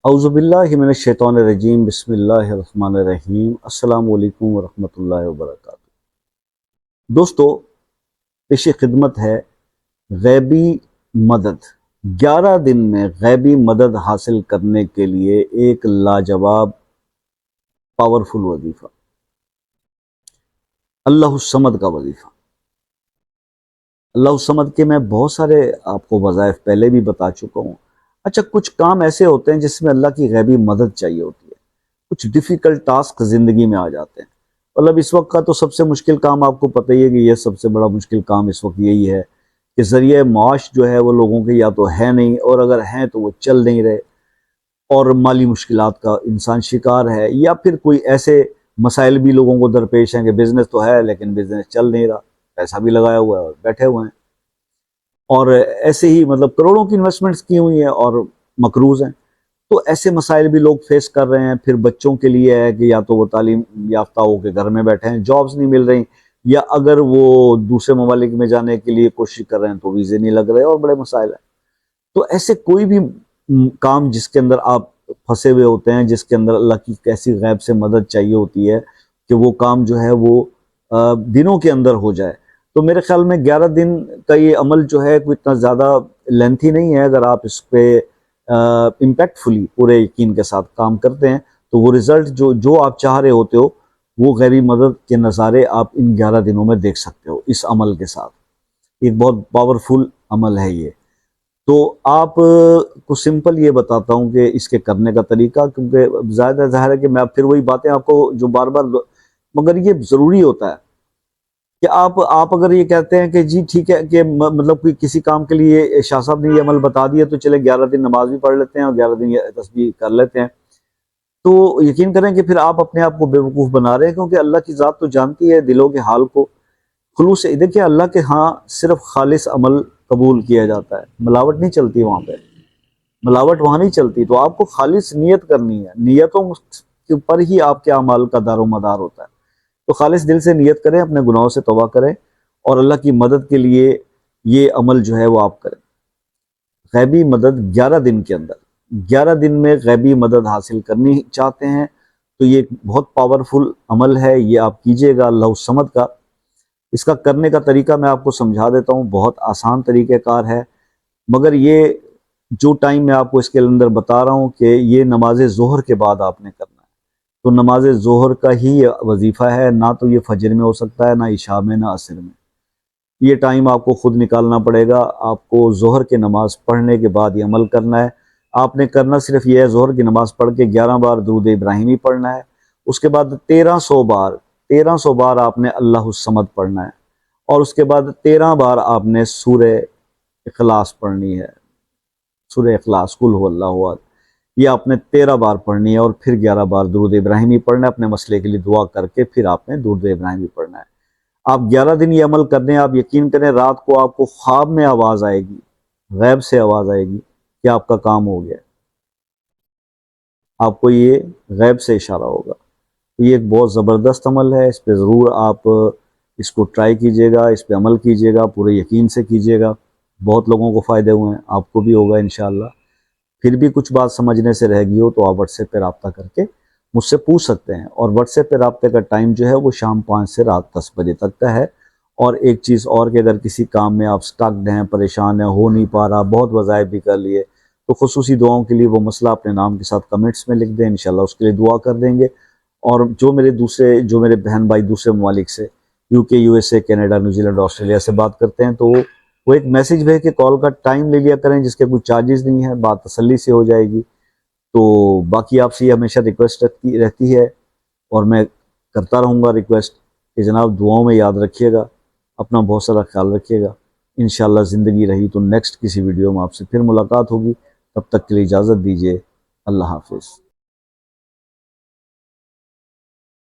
اعوذ باللہ من الشیطان الرجیم، بسم اللہ الرحمن الرحیم۔ السلام علیکم ورحمۃ اللہ وبرکاتہ۔ دوستو، پیش خدمت ہے غیبی مدد۔ 11 دن میں غیبی مدد حاصل کرنے کے لیے ایک لاجواب پاورفل وظیفہ، اللہ الصمد کا وظیفہ۔ اللہ الصمد کے میں بہت سارے آپ کو وظائف پہلے بھی بتا چکا ہوں۔ اچھا، کچھ کام ایسے ہوتے ہیں جس میں اللہ کی غیبی مدد چاہیے ہوتی ہے، کچھ ڈیفیکلٹ ٹاسک زندگی میں آ جاتے ہیں۔ مطلب اس وقت کا تو سب سے مشکل کام آپ کو پتہ ہی ہے کہ یہ سب سے بڑا مشکل کام اس وقت یہی ہے کہ ذریعہ معاش جو ہے وہ لوگوں کے یا تو ہے نہیں، اور اگر ہیں تو وہ چل نہیں رہے، اور مالی مشکلات کا انسان شکار ہے، یا پھر کوئی ایسے مسائل بھی لوگوں کو درپیش ہیں کہ بزنس تو ہے لیکن بزنس چل نہیں رہا، پیسہ بھی لگایا ہوا ہے اور بیٹھے ہوئے ہیں، اور ایسے ہی مطلب کروڑوں کی انویسٹمنٹس کی ہوئی ہیں اور مقروض ہیں۔ تو ایسے مسائل بھی لوگ فیس کر رہے ہیں۔ پھر بچوں کے لیے ہے کہ یا تو وہ تعلیم یافتہ ہو کے گھر میں بیٹھے ہیں، جابز نہیں مل رہی، یا اگر وہ دوسرے ممالک میں جانے کے لیے کوشش کر رہے ہیں تو ویزے نہیں لگ رہے، اور بڑے مسائل ہیں۔ تو ایسے کوئی بھی کام جس کے اندر آپ پھنسے ہوئے ہوتے ہیں، جس کے اندر اللہ کی کیسی غیب سے مدد چاہیے ہوتی ہے کہ وہ کام جو ہے وہ دنوں کے اندر ہو جائے، تو میرے خیال میں 11 دن کا یہ عمل جو ہے کوئی اتنا زیادہ لینتھی نہیں ہے۔ اگر آپ اس پہ امپیکٹ فلی پورے یقین کے ساتھ کام کرتے ہیں تو وہ رزلٹ جو آپ چاہ رہے ہوتے ہو، وہ غیبی مدد کے نظارے آپ ان 11 دنوں میں دیکھ سکتے ہو اس عمل کے ساتھ۔ ایک بہت پاورفل عمل ہے یہ۔ تو آپ کو سمپل یہ بتاتا ہوں کہ اس کے کرنے کا طریقہ، کیونکہ زیادہ ظاہر ہے کہ میں پھر وہی باتیں آپ کو جو بار بار، مگر یہ ضروری ہوتا ہے کہ آپ اگر یہ کہتے ہیں کہ جی ٹھیک ہے کہ مطلب کوئی کسی کام کے لیے شاہ صاحب نے یہ عمل بتا دیا تو چلے 11 دن نماز بھی پڑھ لیتے ہیں اور 11 دن یہ تسبیح کر لیتے ہیں، تو یقین کریں کہ پھر آپ اپنے آپ کو بے وقوف بنا رہے ہیں، کیونکہ اللہ کی ذات تو جانتی ہے دلوں کے حال کو۔ خلوص سے دیکھیں، اللہ کے ہاں صرف خالص عمل قبول کیا جاتا ہے، ملاوٹ نہیں چلتی وہاں پہ، ملاوٹ وہاں نہیں چلتی۔ تو آپ کو خالص نیت کرنی ہے، نیتوں کے اوپر ہی آپ کے اعمال کا دار و مدار ہوتا ہے۔ تو خالص دل سے نیت کریں، اپنے گناہوں سے توبہ کریں، اور اللہ کی مدد کے لیے یہ عمل جو ہے وہ آپ کریں۔ غیبی مدد 11 دن کے اندر، 11 دن میں غیبی مدد حاصل کرنی چاہتے ہیں تو یہ ایک بہت پاورفل عمل ہے، یہ آپ کیجئے گا اللہ الصمد کا۔ اس کا کرنے کا طریقہ میں آپ کو سمجھا دیتا ہوں، بہت آسان طریقہ کار ہے، مگر یہ جو ٹائم میں آپ کو اس کے اندر بتا رہا ہوں کہ یہ نماز ظہر کے بعد آپ نے کرنا ہے، تو نماز ظہر کا ہی یہ وظیفہ ہے، نہ تو یہ فجر میں ہو سکتا ہے، نہ عشاء میں، نہ عصر میں۔ یہ ٹائم آپ کو خود نکالنا پڑے گا۔ آپ کو ظہر کی نماز پڑھنے کے بعد یہ عمل کرنا ہے۔ آپ نے کرنا صرف یہ ہے، ظہر کی نماز پڑھ کے 11 بار درود ابراہیمی پڑھنا ہے، اس کے بعد 1300 بار آپ نے اللہ الصمد پڑھنا ہے، اور اس کے بعد 13 بار آپ نے سورہ اخلاص پڑھنی ہے، سورہ اخلاص قل هو اللہ احد، یہ آپ نے 13 بار پڑھنی ہے، اور پھر 11 بار درود ابراہیمی پڑھنا ہے، اپنے مسئلے کے لیے دعا کر کے پھر آپ نے درود ابراہیمی پڑھنا ہے۔ آپ 11 دن یہ عمل کرنے ہیں۔ آپ یقین کریں، رات کو آپ کو خواب میں آواز آئے گی، غیب سے آواز آئے گی کہ آپ کا کام ہو گیا، آپ کو یہ غیب سے اشارہ ہوگا۔ یہ ایک بہت زبردست عمل ہے، اس پہ ضرور آپ اس کو ٹرائی کیجئے گا، اس پہ عمل کیجئے گا، پورے یقین سے کیجئے گا۔ بہت لوگوں کو فائدے ہوئے ہیں، آپ کو بھی ہوگا انشاءاللہ۔ پھر بھی کچھ بات سمجھنے سے رہ گئی ہو تو آپ واٹس ایپ پہ رابطہ کر کے مجھ سے پوچھ سکتے ہیں، اور واٹس ایپ پہ رابطے کا ٹائم جو ہے وہ شام 5 سے رات 10 بجے تک کا ہے۔ اور ایک چیز اور کہ اگر کسی کام میں آپ سٹکڈ ہیں، پریشان ہیں، ہو نہیں پا رہا، بہت وظائف بھی کر لیے، تو خصوصی دعاؤں کے لیے وہ مسئلہ اپنے نام کے ساتھ کمنٹس میں لکھ دیں، انشاءاللہ اس کے لیے دعا کر دیں گے۔ اور جو میرے بہن بھائی دوسرے ممالک سے، یو کے، U S A, Canada, New Zealand, Australia سے بات کرتے ہیں، تو وہ ایک میسیج بھیج کے کال کا ٹائم لے لیا کریں، جس کے کوئی چارجز نہیں ہے، بات تسلی سے ہو جائے گی۔ تو باقی آپ سے یہ ہمیشہ ریکویسٹ رہتی ہے، اور میں کرتا رہوں گا ریکویسٹ کہ جناب دعاؤں میں یاد رکھیے گا، اپنا بہت سارا خیال رکھیے گا۔ انشاءاللہ زندگی رہی تو نیکسٹ کسی ویڈیو میں آپ سے پھر ملاقات ہوگی، تب تک کے لیے اجازت دیجیے، اللہ حافظ۔